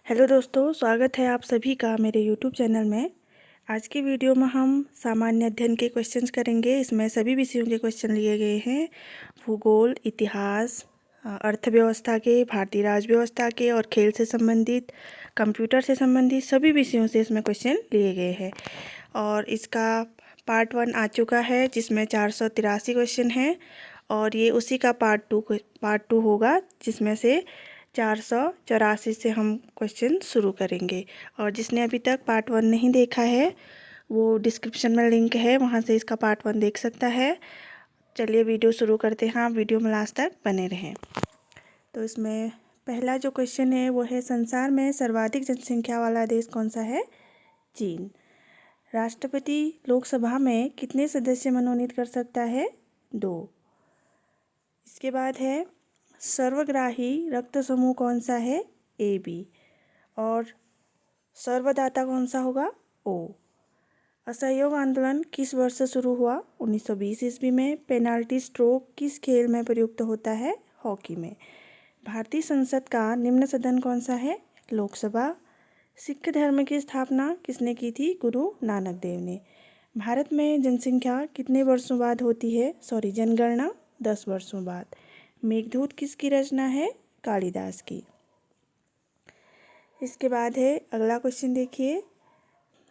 Hello दोस्तों, स्वागत है आप सभी का मेरे यूट्यूब चैनल में। आज की वीडियो में हम सामान्य अध्ययन के क्वेश्चंस करेंगे। इसमें सभी विषयों के क्वेश्चन लिए गए हैं। भूगोल, इतिहास, अर्थव्यवस्था के, भारतीय राज्य व्यवस्था के और खेल से संबंधित, कंप्यूटर से संबंधित सभी विषयों से इसमें क्वेश्चन लिए गए हैं। और इसका पार्ट 1 आ चुका है जिसमें 483 क्वेश्चन हैं और ये उसी का पार्ट टू होगा जिसमें से 484 से हम क्वेश्चन शुरू करेंगे। और जिसने अभी तक पार्ट 1 नहीं देखा है वो डिस्क्रिप्शन में लिंक है, वहाँ से इसका पार्ट 1 देख सकता है। चलिए वीडियो शुरू करते हैं, आप वीडियो में लास्ट तक बने रहें। तो इसमें पहला जो क्वेश्चन है वो है, संसार में सर्वाधिक जनसंख्या वाला देश कौन सा है? चीन। राष्ट्रपति लोकसभा में कितने सदस्य मनोनीत कर सकता है? 2। इसके बाद है, सर्वग्राही रक्त समूह कौन सा है? AB। और सर्वदाता कौन सा होगा? O। असहयोग आंदोलन किस वर्ष से शुरू हुआ? 1920 ईस्वी में। पेनाल्टी स्ट्रोक किस खेल में प्रयुक्त होता है? हॉकी में। भारतीय संसद का निम्न सदन कौन सा है? लोकसभा। सिख धर्म की स्थापना किसने की थी? गुरु नानक देव ने। भारत में जनसंख्या कितने वर्षों बाद होती है? जनगणना 10 वर्षों बाद। मेघदूत किसकी रचना है? कालिदास की। इसके बाद है अगला क्वेश्चन, देखिए।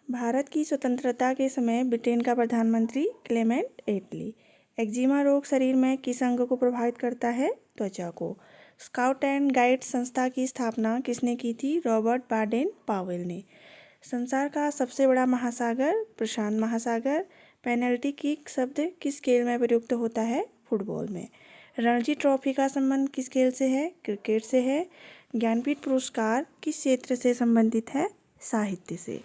भारत की स्वतंत्रता के समय ब्रिटेन का प्रधानमंत्री क्लेमेंट एटली। एक्जिमा रोग शरीर में किस अंग को प्रभावित करता है? त्वचा को। स्काउट एंड गाइड संस्था की स्थापना किसने की थी? रॉबर्ट बाडेन पावेल ने। संसार का सबसे बड़ा महासागर प्रशांत महासागर। पेनल्टी किक शब्द किस खेल में प्रयुक्त होता है? फुटबॉल में। रणजी ट्रॉफी का संबंध किस खेल से है? क्रिकेट से है। ज्ञानपीठ पुरस्कार किस क्षेत्र से संबंधित है? साहित्य से।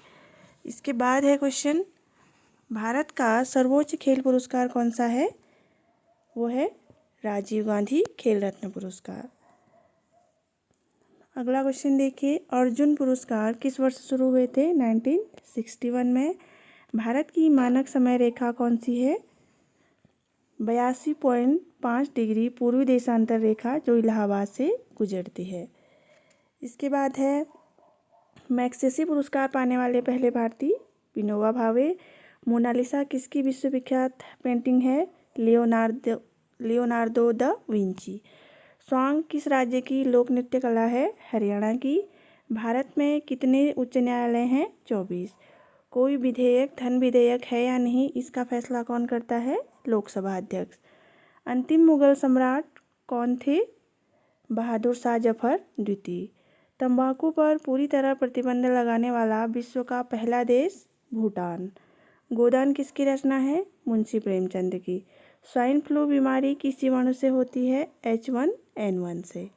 इसके बाद है क्वेश्चन, भारत का सर्वोच्च खेल पुरस्कार कौन सा है? वो है राजीव गांधी खेल रत्न पुरस्कार। अगला क्वेश्चन देखिए, अर्जुन पुरस्कार किस वर्ष शुरू हुए थे? 1961 में। भारत की मानक समय रेखा कौन सी है? 82.5 डिग्री पूर्वी देशांतर रेखा जो इलाहाबाद से गुजरती है। इसके बाद है, मैग्सेसे पुरस्कार पाने वाले पहले भारतीय विनोबा भावे। मोनालिसा किसकी विश्वविख्यात पेंटिंग है? Leonardo da Vinci. स्वांग किस राज्य की लोक नृत्य कला है? हरियाणा की। भारत में कितने उच्च न्यायालय हैं? 24। कोई विधेयक धन विधेयक है या नहीं, इसका फैसला कौन करता है? लोकसभा अध्यक्ष। अंतिम मुगल सम्राट कौन थे? बहादुर शाह जफर द्वितीय। तंबाकू पर पूरी तरह प्रतिबंध लगाने वाला विश्व का पहला देश? भूटान। गोदान किसकी रचना है? मुंशी प्रेमचंद की। स्वाइन फ्लू बीमारी किस जीवाणु से होती है? H1N1 से।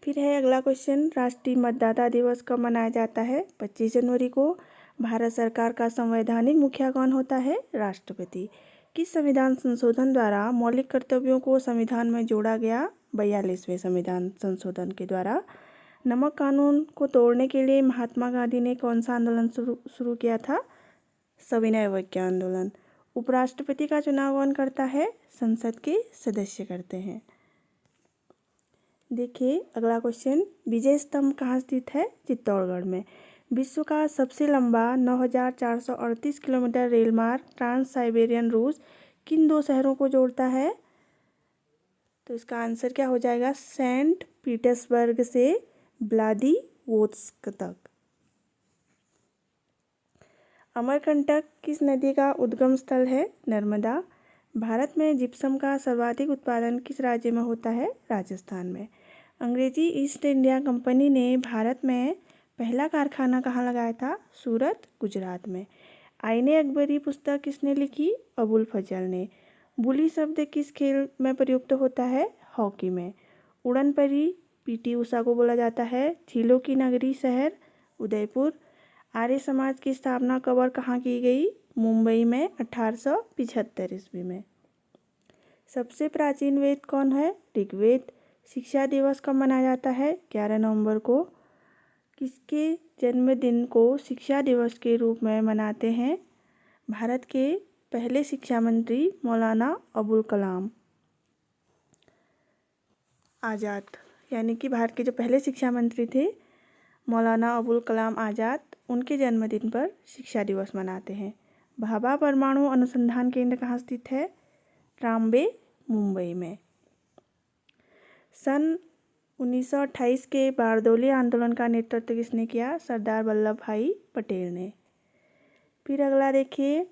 फिर है अगला क्वेश्चन, राष्ट्रीय मतदाता दिवस कब मनाया जाता है? 25 जनवरी को। भारत सरकार का संवैधानिक मुखिया कौन होता है? राष्ट्रपति। किस संविधान संशोधन द्वारा मौलिक कर्तव्यों को संविधान में जोड़ा गया? 42वें संविधान संशोधन के द्वारा। नमक कानून को तोड़ने के लिए महात्मा गांधी ने कौन सा आंदोलन शुरू किया था? सविनय अवज्ञा आंदोलन। उपराष्ट्रपति का चुनाव कौन करता है? संसद के सदस्य करते हैं। देखिए अगला क्वेश्चन, विजय स्तंभ कहाँ स्थित है? चित्तौड़गढ़ में। विश्व का सबसे लंबा 9438 किलोमीटर रेल मार्ग ट्रांस साइबेरियन रूट किन दो शहरों को जोड़ता है? तो इसका आंसर क्या हो जाएगा? सेंट पीटर्सबर्ग से व्लादिवोस्तोक तक। अमरकंटक किस नदी का उद्गम स्थल है? नर्मदा। भारत में जिप्सम का सर्वाधिक उत्पादन किस राज्य में होता है? राजस्थान में। अंग्रेजी ईस्ट इंडिया कंपनी ने भारत में पहला कारखाना कहाँ लगाया था? सूरत, गुजरात में। आईने अकबरी पुस्तक किसने लिखी? अबुल फजल ने। बुली शब्द किस खेल में प्रयुक्त होता है? हॉकी में। उड़न परी PT उषा को बोला जाता है। झीलों की नगरी शहर? उदयपुर। आर्य समाज की स्थापना कब और कहाँ की गई? मुंबई में 1875 ईस्वी में। सबसे प्राचीन वेद कौन है? ऋग्वेद। शिक्षा दिवस कब मनाया जाता है? 11 नवंबर को। किसके जन्मदिन को शिक्षा दिवस के रूप में मनाते हैं? भारत के पहले शिक्षा मंत्री मौलाना अबुल कलाम आज़ाद। यानी कि भारत के जो पहले शिक्षा मंत्री थे मौलाना अबुल कलाम आज़ाद, उनके जन्मदिन पर शिक्षा दिवस मनाते हैं। भाभा परमाणु अनुसंधान केंद्र कहाँ स्थित है? ट्राम्बे, मुंबई में। सन 1928 के बारदोली आंदोलन का नेतृत्व किसने किया? सरदार वल्लभ भाई पटेल ने। फिर अगला देखिए,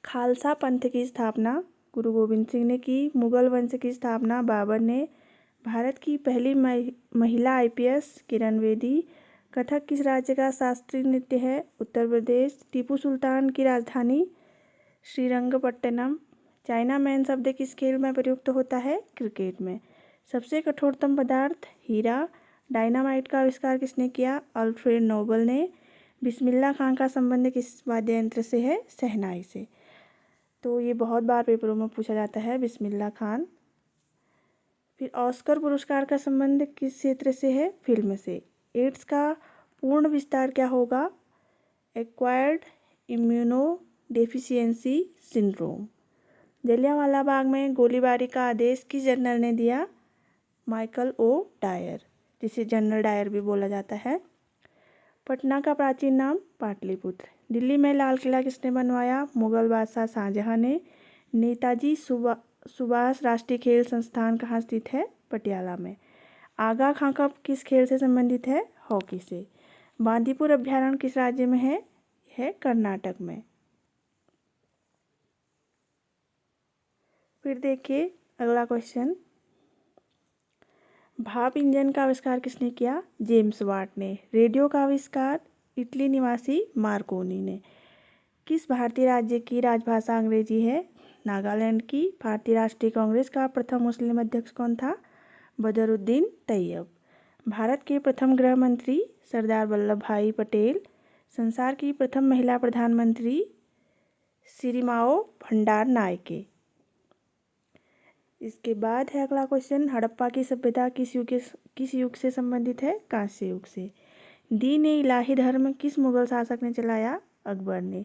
खालसा पंथ की स्थापना गुरु गोविंद सिंह ने की। मुगल वंश की स्थापना बाबर ने। भारत की पहली महिला IPS किरण बेदी। कथक किस राज्य का शास्त्रीय नृत्य है? उत्तर प्रदेश। टीपू सुल्तान की राजधानी श्रीरंगपट्टनम। चाइना मैन शब्द किस खेल में प्रयुक्त होता है? क्रिकेट में। सबसे कठोरतम पदार्थ? हीरा। डायनामाइट का आविष्कार किसने किया? अल्फ्रेड नोबल ने। बिस्मिल्लाह खान का संबंध किस वाद्य यंत्र से है? शहनाई से। तो ये बहुत बार पेपरों में पूछा जाता है, बिस्मिल्लाह खान। फिर ऑस्कर पुरस्कार का संबंध किस क्षेत्र से है? फिल्म से। एड्स का पूर्ण विस्तार क्या होगा? Acquired immunodeficiency syndrome. Jallianwala Bagh में गोलीबारी का आदेश किस जनरल ने दिया? माइकल ओ डायर, जिसे जनरल डायर भी बोला जाता है। पटना का प्राचीन नाम पाटलिपुत्र। दिल्ली में लाल किला किसने बनवाया? मुगल बादशाह शाहजहां ने। नेताजी सुभाष राष्ट्रीय खेल संस्थान कहाँ स्थित है? पटियाला में। आगा खां कप किस खेल से संबंधित है? हॉकी से। बांदीपुर अभ्यारण्य किस राज्य में है? कर्नाटक में। फिर देखिए अगला क्वेश्चन, भाप इंजन का आविष्कार किसने किया? जेम्स वाट ने। रेडियो का आविष्कार इटली निवासी मार्कोनी ने। किस भारतीय राज्य की राजभाषा अंग्रेजी है? नागालैंड की। भारतीय राष्ट्रीय कांग्रेस का प्रथम मुस्लिम अध्यक्ष कौन था? बदरुद्दीन तैयब। भारत के प्रथम गृह मंत्री सरदार वल्लभ भाई पटेल। संसार की प्रथम महिला प्रधानमंत्री सिरिमाओ भंडार नायके। इसके बाद है अगला क्वेश्चन, हड़प्पा की सभ्यता किस युग से संबंधित है? कांस्य युग से। दीन ए इलाही धर्म किस मुगल शासक ने चलाया? अकबर ने।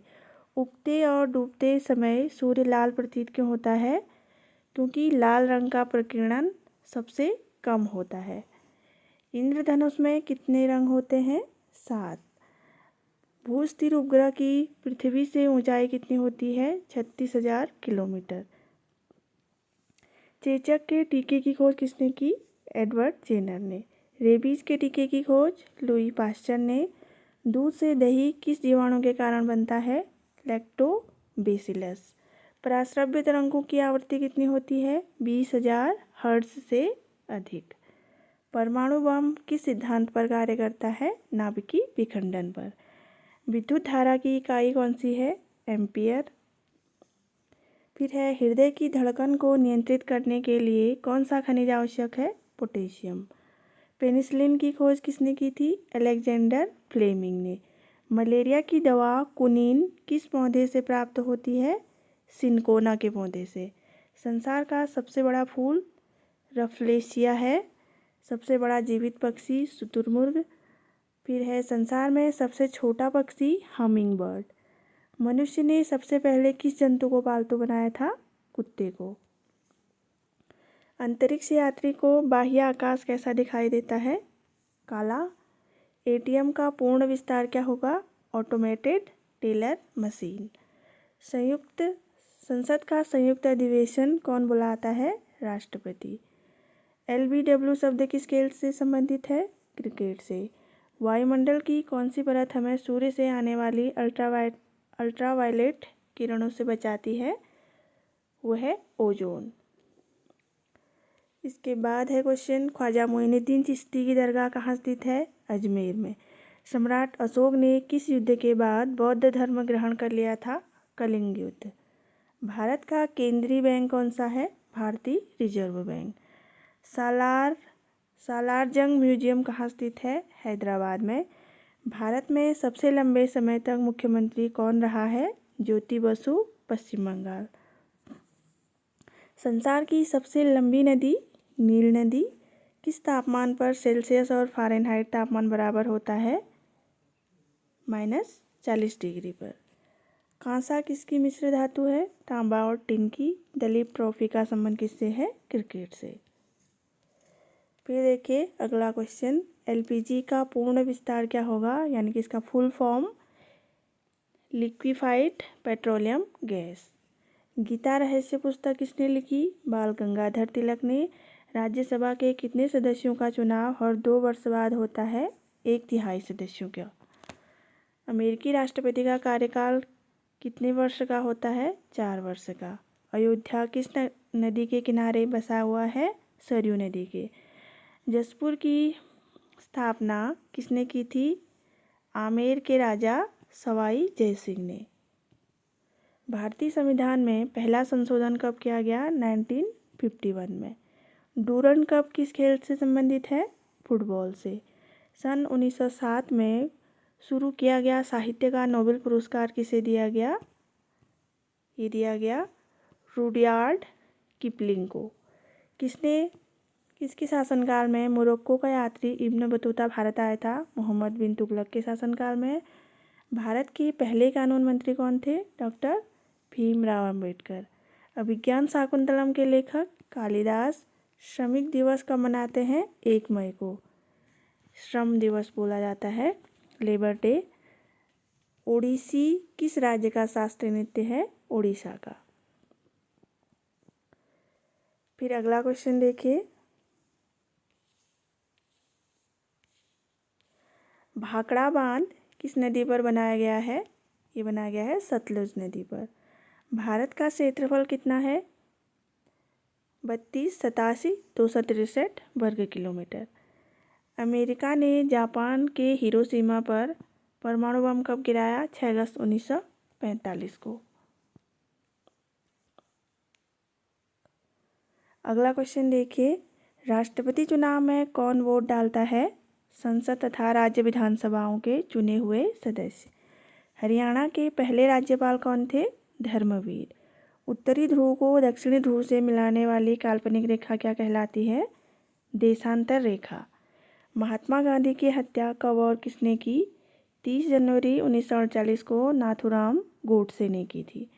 उगते और डूबते समय सूर्य लाल प्रतीत क्यों होता है? क्योंकि लाल रंग का प्रकीर्णन सबसे कम होता है। इंद्रधनुष में कितने रंग होते हैं? 7। भू-स्थिर उपग्रह की पृथ्वी से ऊंचाई कितनी होती है? 36,000 किलोमीटर। चेचक के टीके की खोज किसने की? एडवर्ड जेनर ने। रेबीज के टीके की खोज लुई पास्चर ने। दूध से दही किस जीवाणु के कारण बनता है? लैक्टोबैसिलस। पराश्रव्य तरंगों की आवृत्ति कितनी होती है? 20,000 हर्ट्ज से अधिक। परमाणु बम किस सिद्धांत पर कार्य करता है? नाभिकीय विखंडन पर। विद्युत धारा की इकाई कौन सी है? एम्पियर। फिर है, हृदय की धड़कन को नियंत्रित करने के लिए कौन सा खनिज आवश्यक है? पोटेशियम। पेनिसिलिन की खोज किसने की थी? अलेक्जेंडर फ्लेमिंग ने। मलेरिया की दवा कुनीन किस पौधे से प्राप्त होती है? सिनकोना के पौधे से। संसार का सबसे बड़ा फूल रफलेशिया है। सबसे बड़ा जीवित पक्षी शुतुरमुर्ग। फिर है, संसार में सबसे छोटा पक्षी हमिंग बर्ड। मनुष्य ने सबसे पहले किस जंतु को पालतू बनाया था? कुत्ते को। अंतरिक्ष यात्री को बाह्य आकाश कैसा दिखाई देता है? काला। ATM का पूर्ण विस्तार क्या होगा? Automated teller machine. संसद का संयुक्त अधिवेशन कौन बुलाता है? राष्ट्रपति। LBW शब्द किस खेल से संबंधित है? क्रिकेट से। वायुमंडल की कौन सी परत हमें सूर्य से आने वाली अल्ट्रावायलेट किरणों से बचाती है? वो है ओजोन। इसके बाद है क्वेश्चन, ख्वाजा मोइनुद्दीन चिश्ती की दरगाह कहाँ स्थित है? अजमेर में। सम्राट अशोक ने किस युद्ध के बाद बौद्ध धर्म ग्रहण कर लिया था? कलिंग युद्ध। भारत का केंद्रीय बैंक कौन सा है? भारतीय रिजर्व बैंक। सालारजंग म्यूजियम कहाँ स्थित है? हैदराबाद में। भारत में सबसे लंबे समय तक मुख्यमंत्री कौन रहा है? ज्योति बसु, पश्चिम बंगाल। संसार की सबसे लंबी नदी नील नदी किस तापमान पर सेल्सियस और फ़ारेनहाइट तापमान बराबर होता है? -40 डिग्री पर। कांसा किसकी मिश्र धातु है? तांबा और टिन की। दलीप ट्रॉफी का संबंध किससे है? क्रिकेट से। फिर देखिए अगला क्वेश्चन, एलपीजी का पूर्ण विस्तार क्या होगा, यानी कि इसका full form liquefied petroleum gas. Gita Rahasya पुस्तक किसने लिखी, बाल गंगाधर तिलक ने। राज्यसभा के कितने सदस्यों का चुनाव हर 2 वर्ष बाद होता है, 1/3 सदस्यों का। अमेरिकी राष्ट्रपति का कार्यकाल कितने वर्ष का होता है, 4 वर्ष का। अयोध्या किस नदी के किनारे बसा हुआ है, सरयू नदी के। जसपुर की स्थापना किसने की थी, आमेर के राजा सवाई जयसिंह ने। भारतीय संविधान में पहला संशोधन कब किया गया, 1951 में। डूरंड कप किस खेल से संबंधित है, फुटबॉल से। सन 1907 में शुरू किया गया साहित्य का नोबेल पुरस्कार किसे दिया गया, ये दिया गया रुडयार्ड किपलिंग को। किसके शासनकाल में मोरक्को का यात्री इब्न बतूता भारत आया था, मोहम्मद बिन तुगलक के शासनकाल में। भारत के पहले कानून मंत्री कौन थे, डॉक्टर भीमराव अंबेडकर। अभिज्ञान शाकुंतलम के लेखक कालिदास। श्रमिक दिवस कब मनाते हैं, 1 मई को श्रम दिवस बोला जाता है, लेबर डे। ओडिसी किस राज्य का शास्त्रीय नृत्य है, ओडिशा का। फिर अगला क्वेश्चन देखिए, भाखड़ा बांध किस नदी पर बनाया गया है, ये बनाया गया है सतलुज नदी पर। भारत का क्षेत्रफल कितना है, 32,87,263 वर्ग किलोमीटर। अमेरिका ने जापान के हिरोशिमा पर परमाणु बम कब गिराया, 6 अगस्त 1945 को। अगला क्वेश्चन देखिए, राष्ट्रपति चुनाव में कौन वोट डालता है, संसद तथा राज्य विधानसभाओं के चुने हुए सदस्य। हरियाणा के पहले राज्यपाल कौन थे, धर्मवीर। उत्तरी ध्रुव को दक्षिणी ध्रुव से मिलाने वाली काल्पनिक रेखा क्या कहलाती है, देशांतर रेखा। महात्मा गांधी की हत्या कब और किसने की, 30 जनवरी 1948 को नाथूराम गोडसे ने की थी।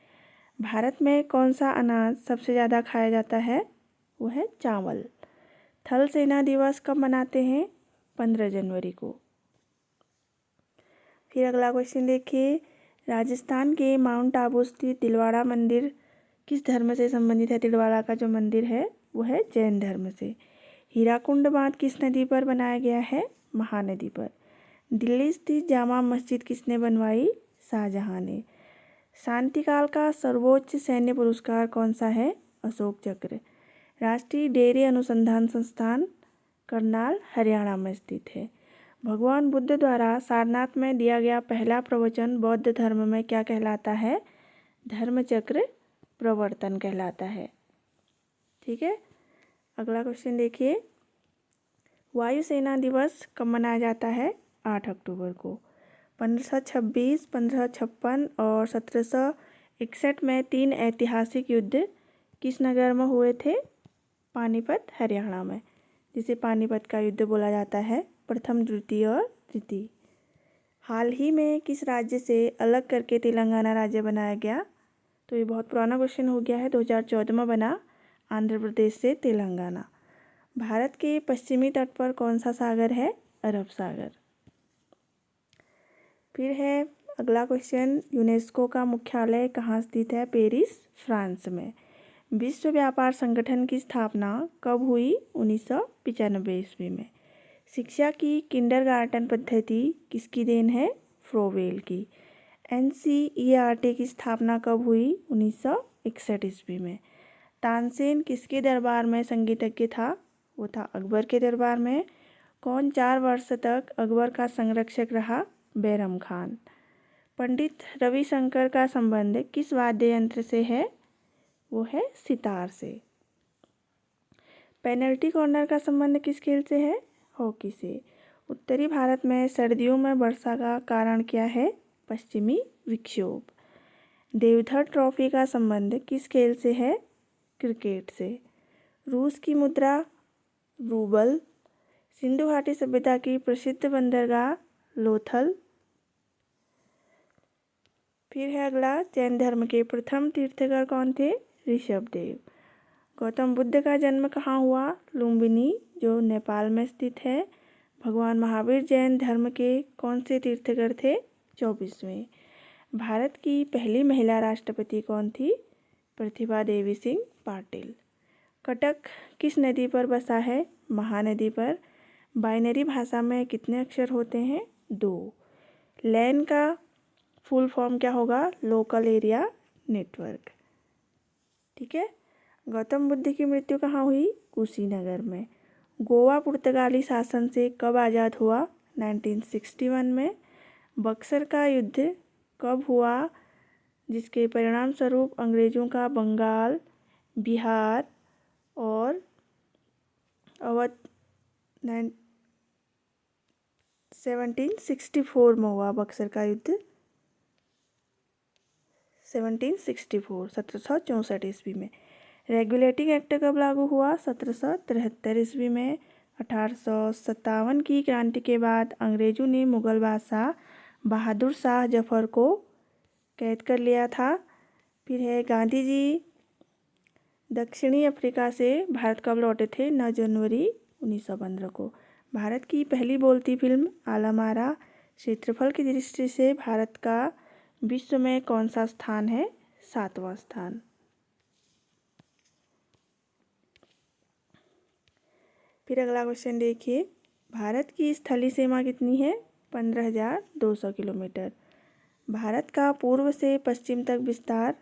भारत में कौन सा अनाज सबसे ज़्यादा खाया जाता है, वो है चावल। थल सेना दिवस कब मनाते हैं, 15 जनवरी को। फिर अगला क्वेश्चन देखिए, राजस्थान के माउंट आबू स्थित तिलवाड़ा मंदिर किस धर्म से संबंधित है। तिलवाड़ा का जो मंदिर है वो है जैन धर्म से। हीराकुंड बांध किस नदी पर बनाया गया है, महानदी पर। दिल्ली स्थित जामा मस्जिद किसने बनवाई, शाहजहां ने। शांतिकाल का सर्वोच्च सैन्य पुरस्कार कौन सा है, अशोक चक्र। राष्ट्रीय डेयरी अनुसंधान संस्थान करनाल हरियाणा में स्थित है। भगवान बुद्ध द्वारा सारनाथ में दिया गया पहला प्रवचन बौद्ध धर्म में क्या कहलाता है, धर्मचक्र प्रवर्तन कहलाता है। ठीक है, अगला क्वेश्चन देखिए, वायुसेना दिवस कब मनाया जाता है, 8 अक्टूबर को। 1526, 1556 और 1761 में 3 ऐतिहासिक युद्ध किस नगर में हुए थे, पानीपत हरियाणा में, जिसे पानीपत का युद्ध बोला जाता है, प्रथम द्वितीय और तृतीय। हाल ही में किस राज्य से अलग करके तेलंगाना राज्य बनाया गया, तो ये बहुत पुराना क्वेश्चन हो गया है, 2014 में बना, आंध्र प्रदेश से तेलंगाना। भारत के पश्चिमी तट पर कौन सा सागर है, अरब सागर। फिर है अगला क्वेश्चन, यूनेस्को का मुख्यालय कहाँ स्थित है, पेरिस फ्रांस में। विश्व व्यापार संगठन की स्थापना कब हुई, 1995 ईस्वी में। शिक्षा की किंडरगार्टन पद्धति किसकी देन है, फ्रोवेल की। NCERT की स्थापना कब हुई, 1961 ईस्वी में। तानसेन किसके दरबार में संगीतज्ञ था, वो था अकबर के दरबार में। कौन 4 वर्ष तक अकबर का संरक्षक रहा, बैरम खान। पंडित रविशंकर का संबंध किस वाद्य यंत्र से है, वो है सितार से। पेनल्टी कॉर्नर का संबंध किस खेल से है, हॉकी से। उत्तरी भारत में सर्दियों में वर्षा का कारण क्या है, पश्चिमी विक्षोभ। देवधर ट्रॉफी का संबंध किस खेल से है, क्रिकेट से। रूस की मुद्रा रूबल। सिंधु घाटी सभ्यता की प्रसिद्ध बंदरगाह लोथल। फिर है अगला, जैन धर्म के प्रथम तीर्थकर कौन थे, ऋषभदेव। गौतम बुद्ध का जन्म कहाँ हुआ? लुम्बिनी, जो नेपाल में स्थित है। भगवान महावीर जैन धर्म के कौन से तीर्थंकर थे? 24वें। भारत की पहली महिला राष्ट्रपति कौन थी? प्रतिभा देवी सिंह पाटिल। कटक किस नदी पर बसा है? महानदी पर। बाइनरी भाषा में कितने अक्षर होते हैं? 2। लैन का फुल फॉर्म क्या होगा? Local area network. ठीक है। गौतम बुद्ध की मृत्यु कहाँ हुई? कुशीनगर में। गोवा पुर्तगाली शासन से कब आज़ाद हुआ? 1961 में। बक्सर का युद्ध कब हुआ, जिसके परिणाम स्वरूप अंग्रेजों का बंगाल, बिहार और अवध 1764 में हुआ? बक्सर का युद्ध 1764 ईस्वी में। रेगुलेटिंग एक्ट कब लागू हुआ? 1773 ईस्वी में। 1857 की क्रांति के बाद अंग्रेजों ने मुगल बादशाह बहादुर शाह जफर को कैद कर लिया था। फिर है गांधी जी दक्षिणी अफ्रीका से भारत कब लौटे थे? 9 जनवरी 1915 को। भारत की पहली बोलती फिल्म आलम आरा। क्षेत्रफल की दृष्टि से भारत का विश्व में कौन सा स्थान है? 7वां स्थान। फिर अगला क्वेश्चन देखिए, भारत की स्थलीय सीमा कितनी है? 15,200 किलोमीटर। भारत का पूर्व से पश्चिम तक विस्तार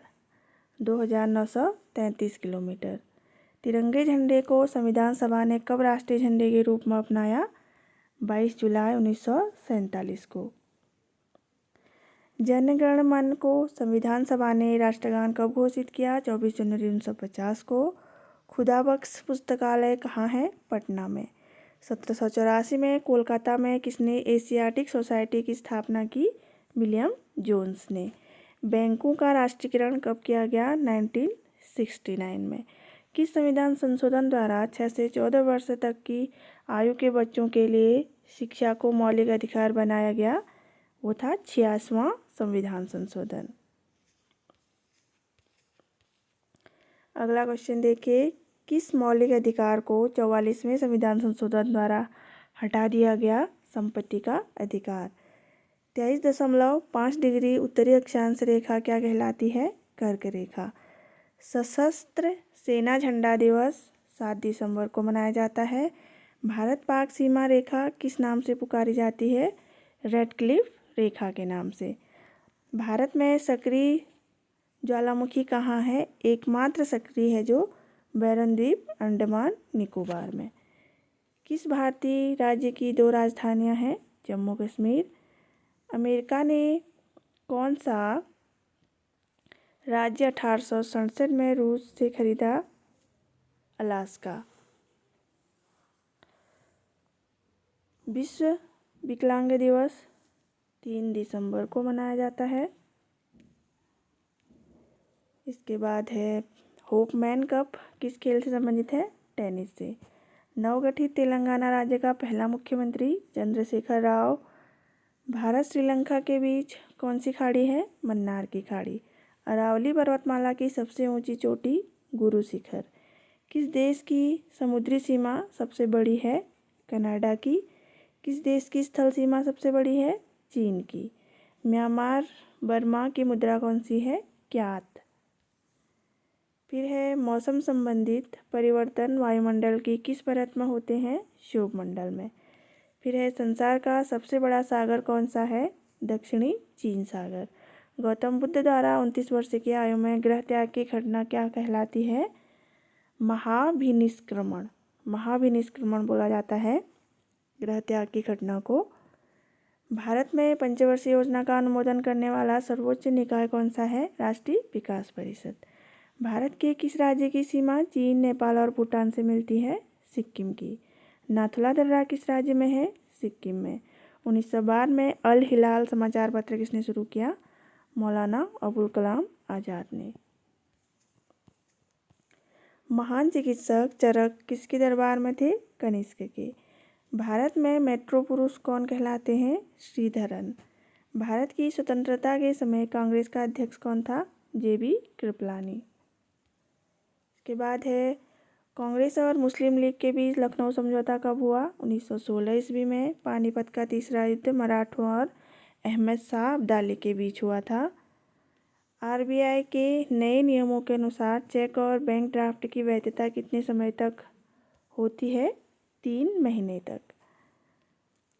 2,933 किलोमीटर। तिरंगे झंडे को संविधान सभा ने कब राष्ट्रीय झंडे के रूप में अपनाया? 22 जुलाई 1947 को। जन गण मन को संविधान सभा ने राष्ट्रगान कब घोषित किया? 24 जनवरी 1950 को। खुदाबख्श पुस्तकालय कहाँ है? पटना में। 1784 में कोलकाता में किसने एशियाटिक सोसाइटी की स्थापना की? विलियम जोन्स ने। बैंकों का राष्ट्रीयकरण कब किया गया? 1969 में। किस संविधान संशोधन द्वारा 6 से 14 वर्ष तक की आयु के बच्चों के लिए शिक्षा को मौलिक अधिकार बनाया गया? वो था 86वां संविधान संशोधन। अगला क्वेश्चन देखिए, किस मौलिक अधिकार को 44वें संविधान संशोधन द्वारा हटा दिया गया? संपत्ति का अधिकार। 23.5 डिग्री उत्तरी अक्षांश रेखा क्या कहलाती है? कर्क रेखा। सशस्त्र सेना झंडा दिवस 7 दिसंबर को मनाया जाता है। भारत पाक सीमा रेखा किस नाम से पुकारी जाती है? रेड क्लिफ रेखा के नाम से। भारत में सक्रिय ज्वालामुखी कहाँ है? एकमात्र सक्रिय है जो बैरन द्वीप, अंडमान निकोबार में। किस भारतीय राज्य की 2 राजधानियाँ हैं? जम्मू कश्मीर। अमेरिका ने कौन सा राज्य 1867 में रूस से खरीदा? अलास्का। विश्व विकलांग दिवस 3 दिसंबर को मनाया जाता है। इसके बाद है होपमैन कप किस खेल से संबंधित है? टेनिस से। नवगठित तेलंगाना राज्य का पहला मुख्यमंत्री चंद्रशेखर राव। भारत श्रीलंका के बीच कौन सी खाड़ी है? मन्नार की खाड़ी। अरावली पर्वतमाला की सबसे ऊंची चोटी गुरु शिखर। किस देश की समुद्री सीमा सबसे बड़ी है? कनाडा की। किस देश की स्थल सीमा सबसे बड़ी है? चीन की। म्यांमार बर्मा की मुद्रा कौन सी है? क्यात। फिर है मौसम संबंधित परिवर्तन वायुमंडल की किस परत में होते हैं? क्षोभ मंडल में। फिर है संसार का सबसे बड़ा सागर कौन सा है? दक्षिणी चीन सागर। गौतम बुद्ध द्वारा 29 वर्ष की आयु में गृह त्याग की घटना क्या कहलाती है? महाभिनिष्क्रमण। महाभिनिष्क्रमण बोला जाता है गृह त्याग की घटना को। भारत में पंचवर्षीय योजना का अनुमोदन करने वाला सर्वोच्च निकाय कौन सा है? राष्ट्रीय विकास परिषद। भारत के किस राज्य की सीमा चीन, नेपाल और भूटान से मिलती है? सिक्किम की। नाथुला दर्रा किस राज्य में है? सिक्किम में। 1912 में अल हिलाल समाचार पत्र किसने शुरू किया? मौलाना अबुल कलाम आज़ाद ने। महान चिकित्सक चरक किसके दरबार में थे? कनिष्क के। भारत में मेट्रो पुरुष कौन कहलाते हैं? श्रीधरन। भारत की स्वतंत्रता के समय कांग्रेस का अध्यक्ष कौन था? JB कृपलानी। इसके बाद है कांग्रेस और मुस्लिम लीग के बीच लखनऊ समझौता कब हुआ? 1916 ईस्वी में। पानीपत का तीसरा युद्ध मराठों और अहमद शाह अब्दाली के बीच हुआ था। आरबीआई के नए नियमों के अनुसार चेक और बैंक ड्राफ्ट की वैधता कितने समय तक होती है? 3 महीने तक।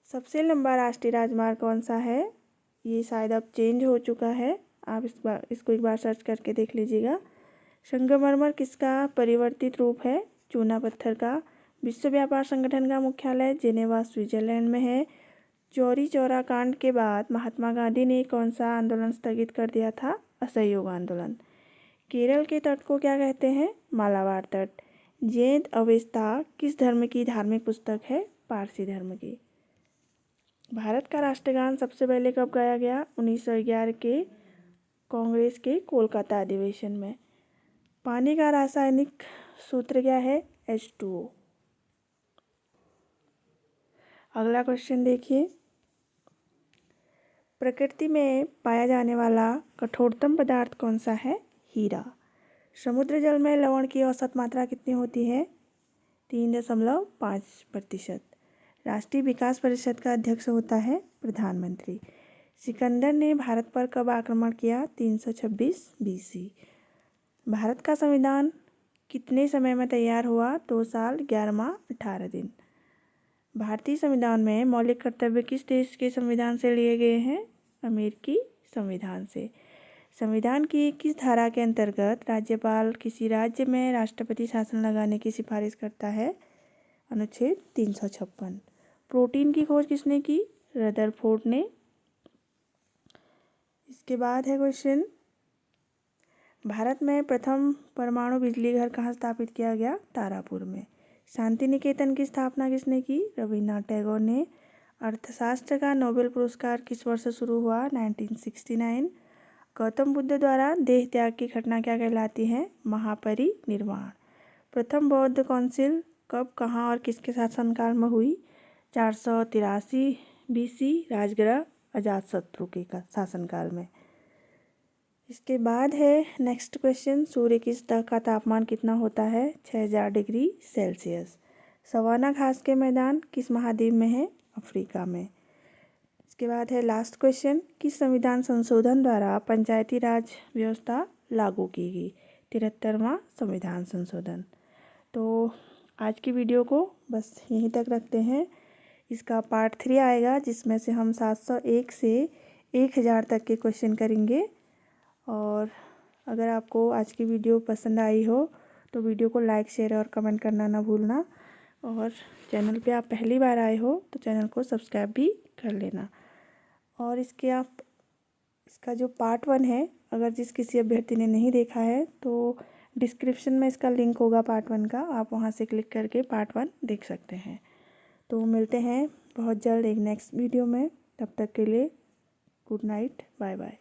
सबसे लंबा राष्ट्रीय राजमार्ग कौन सा है? ये शायद अब चेंज हो चुका है, आप इसको एक बार सर्च करके देख लीजिएगा। संगमरमर किसका परिवर्तित रूप है? चूना पत्थर का। विश्व व्यापार संगठन का मुख्यालय जेनेवा स्विट्जरलैंड में है। चौरी चौरा कांड के बाद महात्मा गांधी ने कौन सा आंदोलन स्थगित कर दिया था? असहयोग आंदोलन। केरल के तट को क्या कहते हैं? मालाबार तट। जैन अवेस्ता किस धर्म की धार्मिक पुस्तक है? पारसी धर्म की। भारत का राष्ट्रगान सबसे पहले कब गाया गया? 1911 के कांग्रेस के कोलकाता अधिवेशन में। पानी का रासायनिक सूत्र क्या है? H2O। अगला क्वेश्चन देखिए, प्रकृति में पाया जाने वाला कठोरतम पदार्थ कौन सा है? हीरा। समुद्र जल में लवण की औसत मात्रा कितनी होती है? 3.5%। राष्ट्रीय विकास परिषद का अध्यक्ष होता है प्रधानमंत्री। सिकंदर ने भारत पर कब आक्रमण किया? 326 BC। भारत का संविधान कितने समय में तैयार हुआ? 2 साल 11 माह 18 दिन। भारतीय संविधान में मौलिक कर्तव्य किस देश के संविधान से लिए गए हैं? अमेरिकी संविधान से। संविधान की किस धारा के अंतर्गत राज्यपाल किसी राज्य में राष्ट्रपति शासन लगाने की सिफारिश करता है? अनुच्छेद 356। प्रोटीन की खोज किसने की? रदरफोर्ड ने। इसके बाद है क्वेश्चन, भारत में प्रथम परमाणु बिजली घर कहाँ स्थापित किया गया? तारापुर में। शांति निकेतन की स्थापना किसने की? रविन्द्रनाथ टैगोर ने। अर्थशास्त्र का नोबेल पुरस्कार किस वर्ष शुरू हुआ? 1969। गौतम बुद्ध द्वारा देह त्याग की घटना क्या कहलाती है? महापरिनिर्वाण। प्रथम बौद्ध काउंसिल कब, कहाँ और किसके शासनकाल में हुई? 483 BC राजगृह अजातशत्रु के शासनकाल में। इसके बाद है नेक्स्ट क्वेश्चन, सूर्य की सतह का तापमान कितना होता है? 6000 डिग्री सेल्सियस। सवाना घास के मैदान किस महाद्वीप में है? अफ्रीका में। इसके बाद है लास्ट क्वेश्चन, किस संविधान संशोधन द्वारा पंचायती राज व्यवस्था लागू की गई? 73वां संविधान संशोधन। तो आज की वीडियो को बस यहीं तक रखते हैं। इसका पार्ट 3 आएगा जिसमें से हम 701 से 1000 तक के क्वेश्चन करेंगे। और अगर आपको आज की वीडियो पसंद आई हो तो वीडियो को लाइक, शेयर और कमेंट करना ना भूलना। और चैनल पे आप पहली बार आए हो तो चैनल को सब्सक्राइब भी कर लेना। और इसका जो पार्ट 1 है, अगर किसी अभ्यर्थी ने नहीं देखा है तो डिस्क्रिप्शन में इसका लिंक होगा पार्ट 1 का, आप वहाँ से क्लिक करके पार्ट 1 देख सकते हैं। तो मिलते हैं बहुत जल्द एक नेक्स्ट वीडियो में, तब तक के लिए गुड नाइट, बाय बाय।